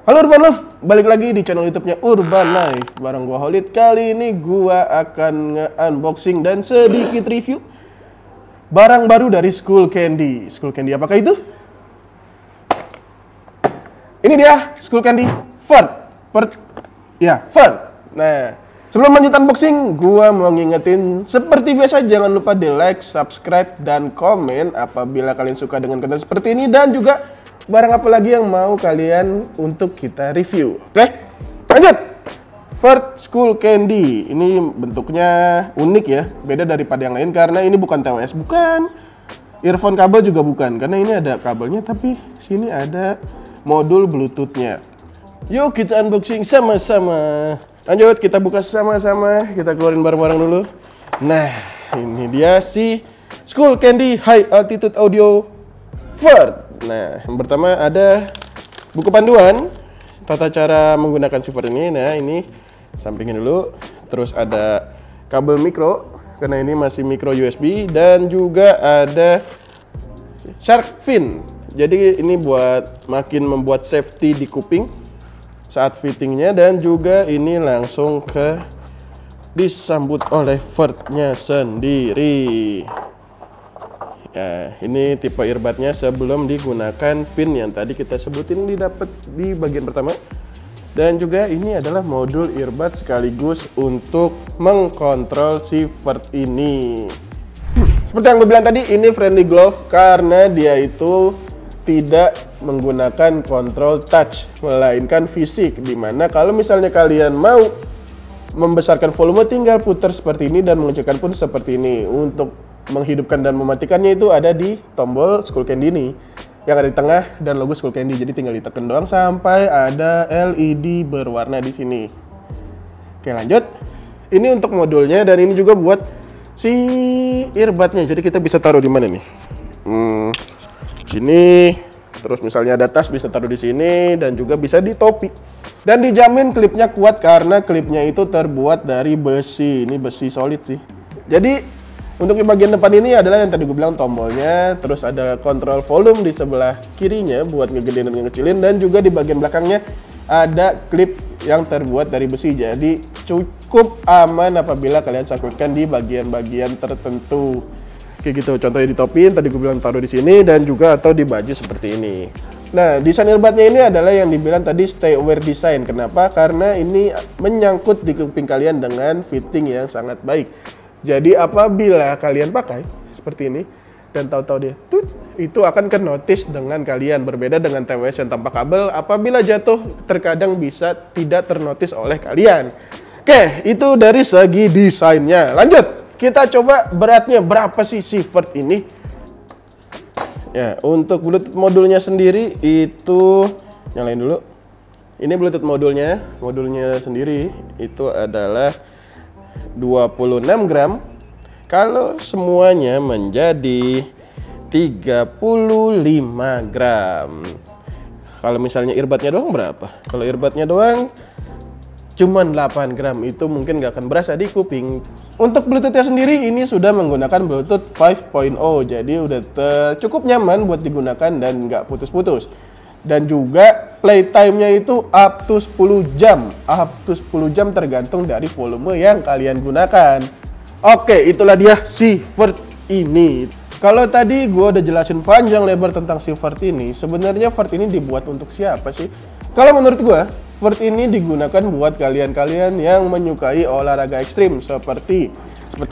Halo Urban Love, balik lagi di channel YouTube-nya Urban Life. Bareng gua Holid. Kali ini gua akan nge-unboxing dan sedikit review barang baru dari Skullcandy. Skullcandy apakah itu? Ini dia Skullcandy Furt. Furt. Nah, sebelum lanjut unboxing, gua mau ngingetin seperti biasa jangan lupa di like, subscribe, dan komen apabila kalian suka dengan konten seperti ini dan juga barang apa lagi yang mau kalian untuk kita review. Oke, lanjut. Furt Skullcandy. Ini bentuknya unik ya, beda daripada yang lain karena ini bukan TWS, bukan. Earphone kabel juga bukan, karena ini ada kabelnya tapi sini ada modul Bluetooth-nya. Yuk kita unboxing sama-sama. Lanjut, kita buka sama-sama. Kita keluarin barang-barang dulu. Nah, ini dia si Skullcandy High Altitude Audio Furt. Nah, yang pertama ada buku panduan tata cara menggunakan si Furt ini. Nah, ini sampingin dulu. Terus ada kabel mikro karena ini masih micro USB dan juga ada shark fin. Jadi ini buat makin membuat safety di kuping saat fittingnya, dan juga ini langsung disambut oleh Furtnya sendiri. Ya, ini tipe earbudnya sebelum digunakan fin yang tadi kita sebutin didapat di bagian pertama. Dan juga ini adalah modul earbud sekaligus untuk mengkontrol si Furt ini. Seperti yang gue bilang tadi, ini friendly glove karena dia itu tidak menggunakan kontrol touch, melainkan fisik. Dimana kalau misalnya kalian mau membesarkan volume tinggal putar seperti ini dan mengecilkan pun seperti ini. Untuk menghidupkan dan mematikannya itu ada di tombol Skullcandy ini yang ada di tengah dan logo Skullcandy. Jadi tinggal ditekan doang sampai ada LED berwarna di sini. Oke, lanjut. Ini untuk modulnya dan ini juga buat si earbudnya. Jadi kita bisa taruh di mana nih? Sini. Terus misalnya ada tas bisa taruh di sini dan juga bisa di topi. Dan dijamin klipnya kuat karena klipnya itu terbuat dari besi. Ini besi solid sih. Jadi untuk di bagian depan ini adalah yang tadi gue bilang tombolnya, terus ada kontrol volume di sebelah kirinya buat ngegedein dan ngekecilin, dan juga di bagian belakangnya ada klip yang terbuat dari besi. Jadi cukup aman apabila kalian sangkutkan di bagian-bagian tertentu. Kayak gitu, contohnya di topi tadi gue bilang taruh di sini dan juga atau di baju seperti ini. Nah, desain earbudnya ini adalah yang dibilang tadi stay aware design. Kenapa? Karena ini menyangkut di kuping kalian dengan fitting yang sangat baik. Jadi apabila kalian pakai seperti ini dan tahu-tahu dia itu akan ke-notice dengan kalian, berbeda dengan TWS yang tanpa kabel. Apabila jatuh terkadang bisa tidak ter-notice oleh kalian. Oke, itu dari segi desainnya. Lanjut, kita coba beratnya berapa sih si Furt ini. Ya, untuk Bluetooth modulnya sendiri itu nyalain dulu. Ini Bluetooth modulnya sendiri itu adalah 26 gram. Kalau semuanya menjadi 35 gram. Kalau misalnya earbudnya doang berapa? Kalau earbudnya doang cuman 8 gram, itu mungkin gak akan berasa di kuping. Untuk Bluetoothnya sendiri ini sudah menggunakan Bluetooth 5.0, jadi udah cukup nyaman buat digunakan dan gak putus-putus. Dan juga playtime-nya itu up to 10 jam. Up to 10 jam tergantung dari volume yang kalian gunakan. Oke, itulah dia si Furt ini. Kalau tadi gue udah jelasin panjang lebar tentang si Furt ini, sebenarnya Furt ini dibuat untuk siapa sih? Kalau menurut gue, Furt ini digunakan buat kalian-kalian yang menyukai olahraga ekstrim seperti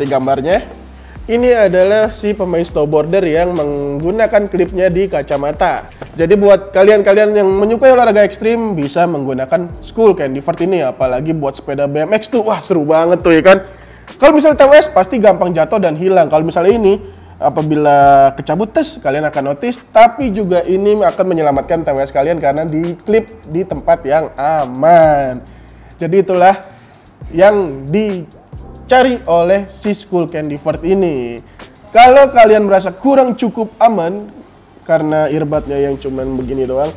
gambarnya. Ini adalah si pemain snowboarder yang menggunakan klipnya di kacamata. Jadi buat kalian-kalian yang menyukai olahraga ekstrim bisa menggunakan Skullcandy Furt ini. Apalagi buat sepeda BMX tuh, wah seru banget tuh ya kan. Kalau misalnya TWS pasti gampang jatuh dan hilang. Kalau misalnya ini apabila kecabut tes kalian akan notice. Tapi juga ini akan menyelamatkan TWS kalian karena diklip di tempat yang aman. Jadi itulah yang dicari oleh si Skullcandy Furt ini. Kalau kalian merasa kurang cukup aman karena earbudnya yang cuman begini doang,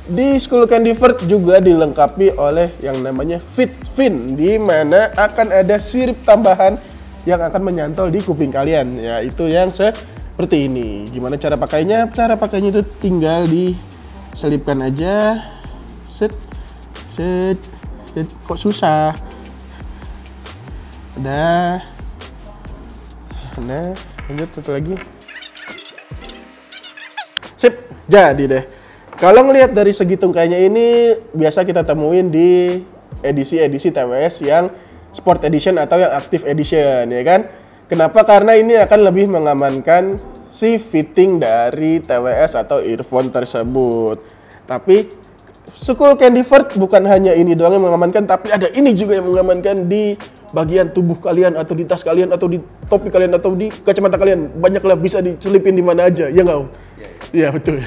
di Skullcandy Furt juga dilengkapi oleh yang namanya Fit Fin, di mana akan ada sirip tambahan yang akan menyantol di kuping kalian. Ya, itu yang seperti ini. Gimana cara pakainya? Cara pakainya itu tinggal diselipkan aja. Set. Set. Kok susah? Udah. Nah, lanjut satu lagi. Sip, jadi deh. Kalau ngelihat dari segi tungkainya ini biasa kita temuin di edisi-edisi TWS yang Sport Edition atau yang Active Edition, ya kan? Kenapa? Karena ini akan lebih mengamankan si fitting dari TWS atau earphone tersebut. Tapi Skullcandy Vert bukan hanya ini doang yang mengamankan, tapi ada ini juga yang mengamankan di bagian tubuh kalian atau di tas kalian atau di topi kalian atau di kacamata kalian. Banyaklah bisa dicelipin di mana aja, ya nggak Om? Iya betul.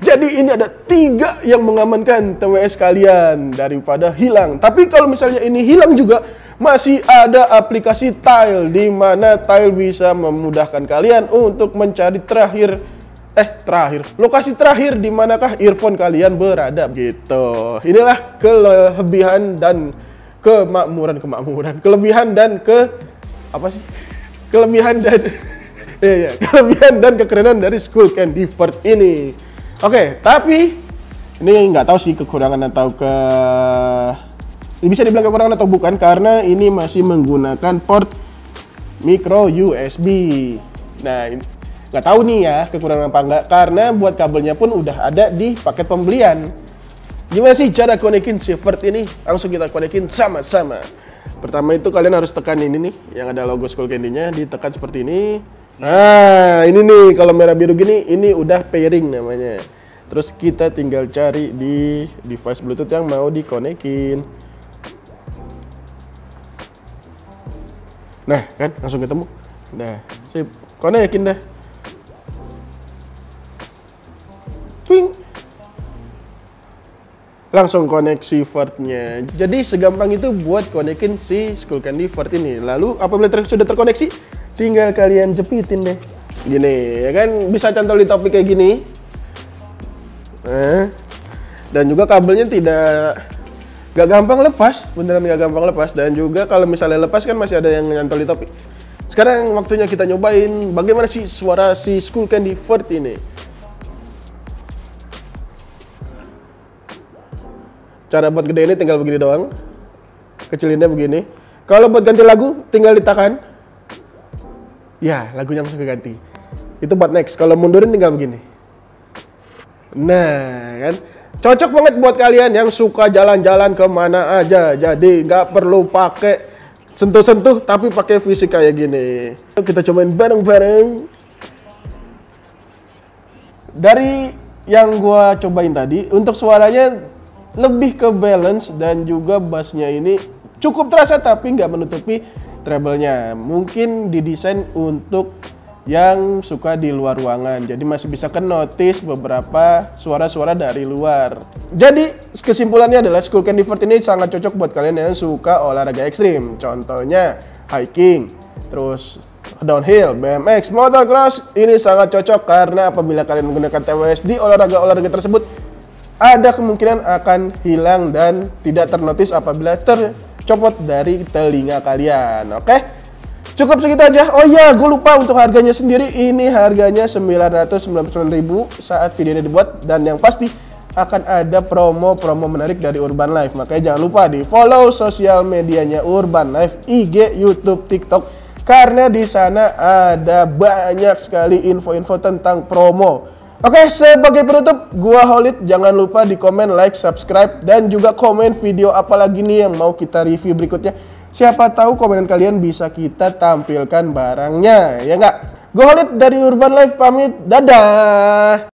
Jadi ini ada 3 yang mengamankan TWS kalian daripada hilang. Tapi kalau misalnya ini hilang juga, masih ada aplikasi Tile di mana Tile bisa memudahkan kalian untuk mencari lokasi terakhir di manakah earphone kalian berada gitu. Inilah kelebihan dan kelebihan dan kekerenan dari Skullcandy Vert ini. Oke, tapi ini nggak tahu sih kekurangan atau bisa dibilang kekurangan atau bukan, karena ini masih menggunakan port micro USB. Nah, nggak tahu nih ya kekurangan apa enggak, karena buat kabelnya pun udah ada di paket pembelian. Gimana sih cara konekin si Vert ini? Langsung kita konekin sama-sama. Pertama itu kalian harus tekan ini nih, yang ada logo Skullcandy-nya, ditekan seperti ini. Nah, ini nih kalau merah biru gini, ini udah pairing namanya. Terus kita tinggal cari di device Bluetooth yang mau dikonekin. Nah, kan langsung ketemu. Nah, sip, konekin dah. Twing. Langsung koneksi Vert-nya. Jadi segampang itu buat konekin si Skullcandy Vert ini. Lalu apabila sudah terkoneksi, tinggal kalian jepitin deh. Gini, ya kan bisa cantol di topi kayak gini. Dan juga kabelnya gak gampang lepas, beneran gak gampang lepas. Dan juga kalau misalnya lepas kan masih ada yang nyantol di topi. Sekarang waktunya kita nyobain bagaimana sih suara si Skullcandy Vert ini. Cara buat gede ini tinggal begini doang. Kecilinnya begini. Kalau buat ganti lagu tinggal ditekan. Ya, lagunya langsung keganti. Itu buat next. Kalau mundurin tinggal begini. Nah, kan cocok banget buat kalian yang suka jalan-jalan kemana aja. Jadi nggak perlu pakai sentuh-sentuh, tapi pakai fisik kayak gini. Kita cobain bareng-bareng. Dari yang gua cobain tadi, untuk suaranya lebih ke balance dan juga bassnya ini cukup terasa tapi nggak menutupi treble-nya. Mungkin didesain untuk yang suka di luar ruangan, jadi masih bisa ke-notice beberapa suara-suara dari luar. Jadi kesimpulannya adalah Skullcandy Vert ini sangat cocok buat kalian yang suka olahraga ekstrim. Contohnya hiking, terus downhill, BMX, motocross. Ini sangat cocok karena apabila kalian menggunakan TWS di olahraga-olahraga tersebut, ada kemungkinan akan hilang dan tidak ternotis apabila tercopot dari telinga kalian. Oke? Cukup segitu aja. Oh iya, gue lupa untuk harganya sendiri. Ini harganya 999.000 saat video ini dibuat. Dan yang pasti akan ada promo-promo menarik dari Urban Life. Makanya jangan lupa di follow sosial medianya Urban Life, IG, YouTube, TikTok. Karena di sana ada banyak sekali info-info tentang promo. Oke, sebagai penutup, gua Holid. Jangan lupa di komen, like, subscribe, dan juga komen video apa lagi nih yang mau kita review berikutnya. Siapa tahu komenan kalian bisa kita tampilkan barangnya, ya nggak? Gua Holid dari Urban Life pamit, dadah!